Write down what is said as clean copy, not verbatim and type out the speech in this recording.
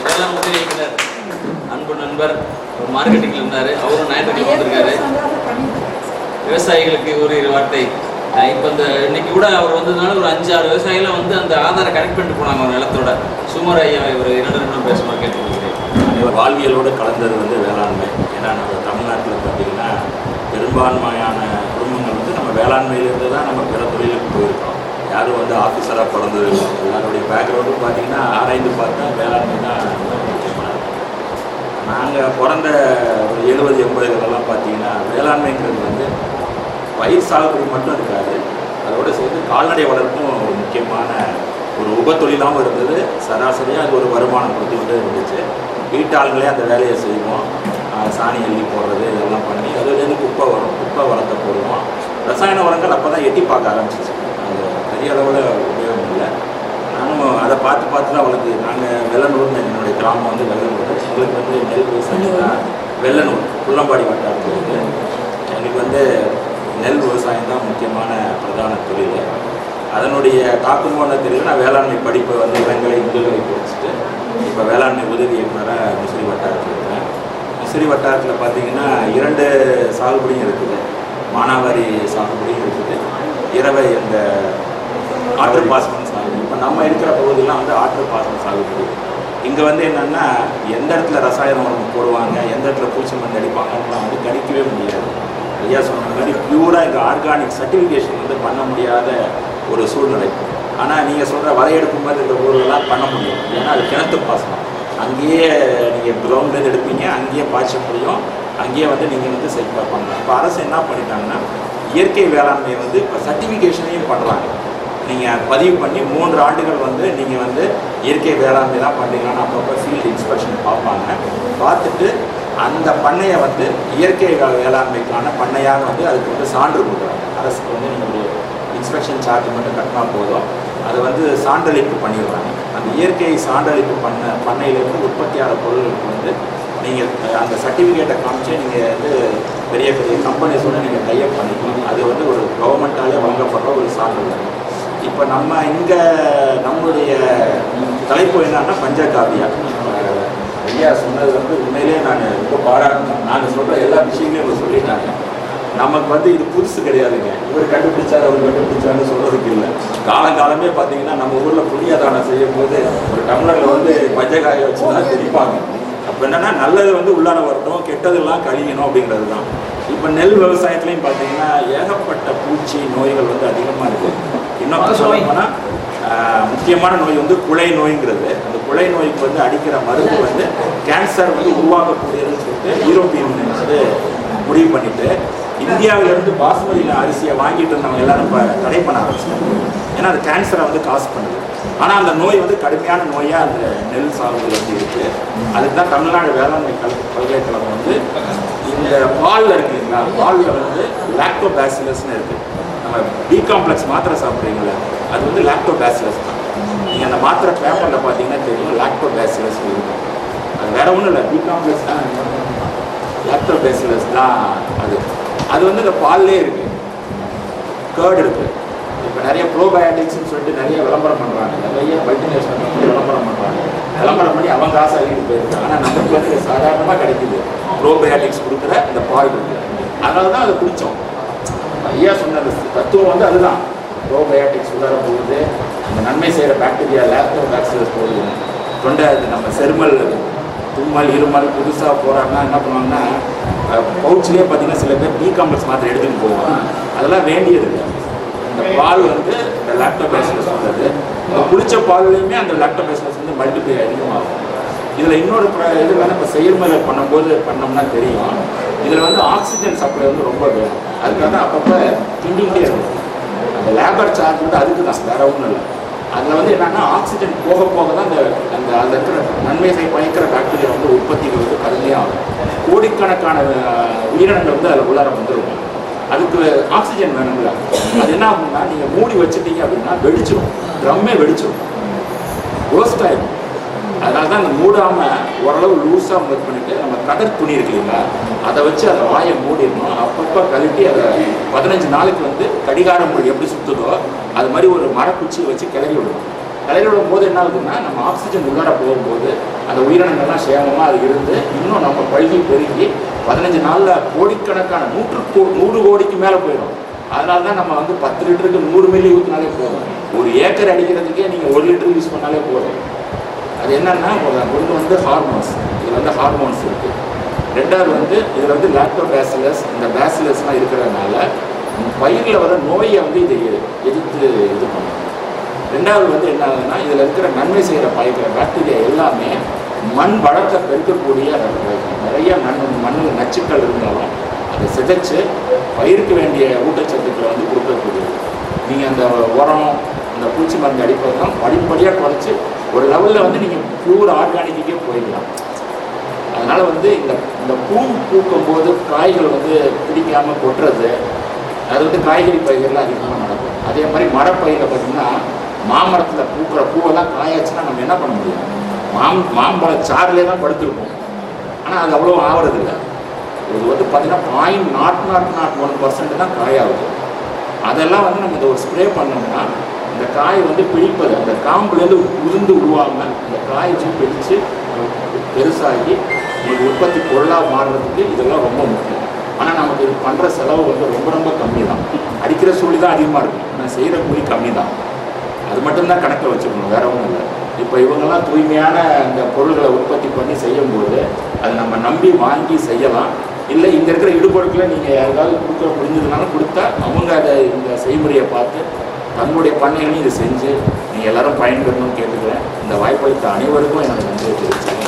வேளாண் உதவி இயக்குனர் அன்பு நண்பர் மார்க்கெட்டிங்கில் இருந்தார். அவரும் ஞாயிற்றுக்கிழமை வந்திருக்காரு. விவசாயிகளுக்கு ஒரு இரு வார்த்தை. இப்போ இந்த இன்னைக்கு கூட அவர் வந்ததுனால ஒரு 5-6 விவசாயிகளை வந்து அந்த ஆதாரை கனெக்ட் பண்ணிட்டு போனாங்க ஒரு நிலத்தோட. சுமார் ஐயா ஒரு 2 நிமிடம் பேசணும் கேட்டுக்கிறேன். வாழ்வியலோடு கலந்தது வந்து வேளாண்மை. ஏன்னா நம்ம தமிழ்நாட்டில் பார்த்திங்கன்னா பெரும்பான்மையான குடும்பங்கள் வந்து நம்ம வேளாண்மையிலேருந்து தான் நம்ம பிற தொழிலுக்கு போயிருக்கோம். யாரும் வந்து ஆஃபீஸராக பிறந்தது இல்லை. எல்லாருடைய பேக்ரவுண்டும் பார்த்திங்கன்னா ஆராய்ந்து பார்த்தா வேளாண்மை தான் முக்கியமானது. நாங்கள் பிறந்த ஒரு 70-80களெல்லாம் பார்த்திங்கன்னா வேளாண்மைங்கிறது வந்து பயிர் சாகுபடி மட்டும் இருக்காது, அதோடு சேர்த்து கால்நடை வளர்ப்பும் ஒரு முக்கியமான ஒரு உபத்தொழிலாகவும் இருந்தது. சராசரியாக அது ஒரு வருமானம் கொடுத்துக்கிட்டே இருந்துச்சு. வீட்டாளுங்களே அந்த வேலையை செய்வோம். சாணி அள்ளி போடுறது இதெல்லாம் பண்ணி அதுலேருந்து குப்பை வரும், குப்பை வளர்த்த போடுவோம். ரசாயன உரங்கள் அப்போ தான் எட்டி பார்க்க ஆரம்பிச்சிச்சு. அது பெரிய அளவில் உபயோகம் இல்லை. நானும் அதை பார்த்து தான் வளர்ந்து. நாங்கள் வெள்ளனூர்னு என்னுடைய கிராமம் வந்து வெள்ளனூர். எங்களுக்கு வந்து நெல் விவசாயம் தான். வெள்ளனூர் புள்ளம்பாடி வட்டாரத்தில் இருக்குது. எங்களுக்கு வந்து நெல் விவசாயம் தான் முக்கியமான பிரதான தொழில். அதனுடைய தாக்கமான தெரியல. நான் வேளாண்மை படிப்பை வந்து இளங்கலை முதுகலை படிச்சுட்டு இப்போ வேளாண்மை உதவி இயக்குனராக முசிறி வட்டாரத்தில் இருக்கிறேன். முசிறி வட்டாரத்தில் பார்த்திங்கன்னா 2 சாகுபடியும் இருக்குது. மானாவாரி சாகுபடியும் இருக்குது, இரவை இந்த ஆற்று பாசனம் சாகுபடி. இப்போ நம்ம இருக்கிற பகுதியெலாம் வந்து ஆற்று பாசனம் சாகுபடி. இங்கே வந்து என்னென்னா எந்த இடத்துல ரசாயன உரம் போடுவாங்க, எந்த இடத்துல பூச்சி மருந்து அடிப்பாங்கலாம் வந்து கணிக்கவே முடியாது. ஐயா சொன்ன மாதிரி பியூராக இங்கே ஆர்கானிக் சர்டிஃபிகேஷன் வந்து பண்ண முடியாத ஒரு சூழ்நிலை. ஆனால் நீங்கள் சொல்கிற வரையெடுக்கும் போது இந்த ஊரெல்லாம் பண்ண முடியும். ஏன்னா அது கிணத்து பாசனம். அங்கேயே நீங்கள் கிரவுண்ட்லேருந்து எடுப்பீங்க, அங்கேயே பாய்ச்ச முடியும், அங்கேயே வந்து நீங்கள் வந்து செல்ஃபாக பண்ணலாம். இப்போ அரசு என்ன பண்ணிட்டாங்கன்னா இயற்கை வேளாண்மையை வந்து இப்போ சர்டிஃபிகேஷனையும் பண்ணுறாங்க. நீங்கள் பதிவு பண்ணி 3 ஆண்டுகள் வந்து நீங்கள் வந்து இயற்கை வேளாண்மை தான் பண்ணுறீங்கன்னு அப்பப்போ ஃபீல்டு இன்ஸ்பெக்ஷன் பார்ப்பாங்க. பார்த்துட்டு அந்த பண்ணையை வந்து இயற்கை வேளாண்மைக்கான பண்ணையாக வந்து அதுக்கு வந்து சான்று கொடுக்குறாங்க. அரசுக்கு வந்து நீங்கள் ஒரு இன்ஸ்பெக்ஷன் சார்ஜ் மட்டும் கட்டினா போதும், அதை வந்து சான்றளிப்பு பண்ணிடுறாங்க. அந்த இயற்கை சான்றளிப்பு பண்ணையிலேருந்து உற்பத்தியாளர் பொருளுக்கு வந்து நீங்கள் அந்த சர்டிஃபிகேட்டை காமிச்சு நீங்கள் வந்து பெரிய கம்பெனிஸோட நீங்கள் டைப் பண்ணிக்கலாம். அது வந்து ஒரு கவர்மெண்ட்டாலே வழங்கப்படுற ஒரு சான்றிதழ். இப்போ நம்ம இங்கே நம்மளுடைய தலைப்பு என்னன்னா பஞ்சகாவியா. ஐயா சொன்னது வந்து உண்மையிலேயே நான் ரொம்ப பாராட்டணும். நாங்கள் சொல்கிற எல்லா விஷயங்களையும் இவர் சொல்லிட்டாங்க. நமக்கு வந்து இது புதுசு கிடையாதுங்க. இவர் கண்டுபிடிச்சார் அவர் கண்டுபிடிச்சாருன்னு சொல்கிறதுக்கு இல்லை. காலகாலமே பார்த்தீங்கன்னா நம்ம ஊரில் புண்ணியதானம் செய்யும் போது ஒரு டம்ளரில் வந்து பஞ்சகாயை வச்சு தான் தெரிப்பாங்க. அப்போ என்னென்னா நல்லது வந்து உள்ளார வரட்டும், கெட்டதெல்லாம் கழியணும் அப்படிங்கிறது தான். இப்போ நெல் விவசாயத்துலையும் பார்த்தீங்கன்னா ஏகப்பட்ட பூச்சி நோய்கள் வந்து அதிகமாக இருக்குது. இன்னும் சொல்ல போனால் முக்கியமான நோய் வந்து குலை நோய்ங்கிறது. அந்த குலை நோய்க்கு வந்து அடிக்கிற மருந்து வந்து கேன்சர் வந்து உருவாக்கக்கூடியதுன்னு சொல்லிட்டு யூரோப்பியன் வந்து முடிவு பண்ணிட்டு இந்தியாவிலேருந்து பாஸ்மதி அரிசியை வாங்கிட்டு இருந்தவங்க எல்லாரும் இப்போ தடை பண்ண ஆரம்பிச்சிட்டாங்க. ஏன்னா அது கேன்சரை வந்து காசு பண்ணுது. ஆனால் அந்த நோய் வந்து கடுமையான நோயாக அந்த நெல் சாகுபடி வந்து இருக்குது. அதுக்கு தான் தமிழ்நாடு வேளாண்மை பல்கலைக்கழகம் வந்து இந்த பாலில் இருக்குங்களா, பாலில் வந்து லாக்டோபாசிலஸ்ன்னு இருக்குது. நம்ம பி காம்ப்ளெக்ஸ் மாத்திரை சாப்பிட்றீங்களா, அது வந்து லாக்டோபாசிலஸ் தான். நீங்கள் அந்த மாத்திரை பேப்பரில் பார்த்தீங்கன்னா தெரியும் லாக்டோபாசிலஸ் இருக்கும். அது வேறு ஒன்றும் இல்லை, பி காம்ப்ளெக்ஸ் தான், லாக்டோபாசிலஸ் தான் அது. அது வந்து இந்த பால்லே இருக்குது. கேர்டு இருக்குது. இப்போ நிறைய ப்ரோபயோட்டிக்ஸ்ன்னு சொல்லிட்டு நிறைய விளம்பரம் பண்ணுறாங்க. நிறைய மல்டிநேஷனல் விளம்பரம் பண்ணுறாங்க. விளம்பரம் பண்ணி அவங்க காசு அழிட்டு போயிருக்காங்க. ஆனால் நமக்கு வந்து சாதாரணமாக கிடைக்குது ப்ரோபயோட்டிக்ஸ் கொடுக்குற இந்த பால் இருக்குது. அதனால தான் அதை குடித்தோம். ஐயா சொன்ன தத்துவம் வந்து அதுதான். ப்ரோபயோட்டிக்ஸ் உள்ளார போகுது, அந்த நன்மை செய்கிற பாக்டீரியா லாக்டோபாசிலஸ் போகுது. தொண்டை அது நம்ம செருமல், தும்மல், இருமல் புதுசாக போகிறாங்கன்னா என்ன பண்ணுவாங்கன்னா பவுச்சிலே பார்த்தீங்கன்னா சில பேர் பி காம்ப்ளெக்ஸ் மாத்திரை எடுத்துகிட்டு போவாங்க. அதெல்லாம் வேண்டியது இல்லை. இந்த பால் வந்து இந்த லாக்டோபாசிலஸ் வந்தது. இப்போ குளிச்ச பால்லையுமே அந்த லாக்டோபாசிலஸ் வந்து மல்டிப்ளை அதிகமாகும். இதில் இன்னொரு இது வேணால் இப்போ செயல்முறை பண்ணும்போது பண்ணோம்னா தெரியும். இதில் வந்து ஆக்சிஜன் சப்ளை வந்து ரொம்ப வேணும். அதுக்காக தான் அப்பப்போ கிண்டிகிட்டே இருக்கும். அந்த லேபர் சார்ஜ் வந்து அதுக்கு தான், வேற ஒன்றும் இல்லை. அதில் வந்து என்னென்னா ஆக்சிஜன் போக போக தான் அந்த அதில் இருக்கிற நன்மை பயக்கிற பாக்டீரியா வந்து உற்பத்திகள் வந்து கடுமையாக ஆகும். கோடிக்கணக்கான உயிரினங்கள் வந்து அதில் உள்ளார வந்துருக்கும். அதுக்கு ஆக்சிஜன் வேணுங்களா, அது என்ன ஆகும்னா நீங்கள் மூடி வச்சுட்டீங்க அப்படின்னா வெடிச்சிடும், ட்ரம்மே வெடிச்சிடும், ரோஸ்ட் ஆகிடும். அதனால தான் அந்த மூடாமல் ஓரளவு லூஸாக முதல் பண்ணிவிட்டு நம்ம கடற் துணி இருக்கு இல்லைங்களா, அதை வச்சு அதை வாயை மூடிடணும். அப்பப்போ கழட்டி அதை 15 நாளுக்கு வந்து கடிகார மொழி எப்படி சுற்றுதோ அது மாதிரி ஒரு மரக்குச்சியை வச்சு கிளறி விடணும். கிளறி விடும் போது என்ன ஆகுதுன்னா நம்ம ஆக்சிஜன் உள்ளார போகும்போது அந்த அந்த உயிரினங்கள்லாம் சேமமாக அது இருந்து இன்னும் நம்ம பழுகி பெருகி 15 நாளில் கோடிக்கணக்கான 100 கோடிக்கு மேலே போயிடும். அதனால தான் நம்ம வந்து 10 லிட்டருக்கு 100 மில்லி ஊற்றினாலே போதும். ஒரு ஏக்கர் அடிக்கிறதுக்கே நீங்கள் 1 லிட்டர் யூஸ் பண்ணாலே போதும். அது என்னென்னா ஒன்று வந்து ஹார்மோன்ஸ், இதில் வந்து ஹார்மோன்ஸ் இருக்குது. ரெண்டாவது வந்து இதில் வந்து லாக்டோபேசிலஸ், இந்த பேசிலஸ்லாம் இருக்கிறதுனால பயிரில் வர நோயை வந்து இதை எதிர்த்து இது பண்ணும். ரெண்டாவது வந்து என்ன ஆகுதுன்னா இதில் இருக்கிற நன்மை செய்கிற பாக்டீரியா எல்லாமே மண் வளர்த்த பெருக்கக்கூடிய நிறைய மண்ணில் நச்சுக்கள் இருந்தாலும் அதை சிதைச்சு பயிருக்கு வேண்டிய ஊட்டச்சத்துக்களை வந்து கொடுக்கக்கூடியது. நீங்கள் அந்த உரம், அந்த பூச்சி மருந்து அடிப்பதெல்லாம் படிப்படியாக குறைச்சி ஒரு லெவலில் வந்து நீங்கள் பியூர் ஆர்கானிக்கே போயிடலாம். அதனால் வந்து இந்த பூ பூக்கும் போது காய்கள் வந்து பிடிக்காமல் கொட்டுறது, அது வந்து காய்கறி பயிர்கள்லாம் அதிகமாக நடக்கும். அதே மாதிரி மரப்பயிரில் பார்த்திங்கன்னா மாமரத்தில் பூக்கிற பூவெல்லாம் காயாச்சுன்னா நம்ம என்ன பண்ண முடியும்? மாம்பழ சாறுலே தான் படுத்துருப்போம். ஆனால் அது அவ்வளோ ஆகிறதில்லை. இது வந்து பார்த்திங்கன்னா 0.001% தான் காயாகுது. அதெல்லாம் வந்து நம்ம இதை ஒரு ஸ்ப்ரே பண்ணோம்னா இந்த காய் வந்து பிடிப்பது, அந்த காம்புலேருந்து உதிர்ந்து உருவாமல் இந்த காய் பிடிச்சு பெருசாகி உங்களுக்கு உற்பத்தி பொருளாக மாறுறதுக்கு இதெல்லாம் ரொம்ப முக்கியம். ஆனால் நமக்கு இது பண்ணுற செலவு வந்து ரொம்ப ரொம்ப கம்மி தான். அடிக்கிற கூலி தான் அதிகமாக இருக்கும், ஆனால் செய்கிற கூலி கம்மி தான். அது மட்டும்தான் கணக்கில் வச்சுக்கணும், வேற ஒன்றும் இல்லை. இப்போ இவங்கெல்லாம் தூய்மையான இந்த பொருள்களை உற்பத்தி பண்ணி செய்யும்போது அதை நம்ம நம்பி வாங்கி செய்யலாம். இல்லை இங்கே இருக்கிற இடுபொருட்களை நீங்கள் யாருக்காவது கொடுக்க முடிஞ்சதுனாலும் கொடுத்தா அவங்க அதை இந்த செய்முறையை பார்த்து தன்னுடைய பண்ணைகளையும் இதை செஞ்சு நீங்கள் எல்லோரும் பயன்பெறணும்னு கேட்டுக்கிறேன். இந்த வாய்ப்பளித்த அனைவருக்கும் என்னோட நன்றியை தெரிவிச்சுக்கிறேன்.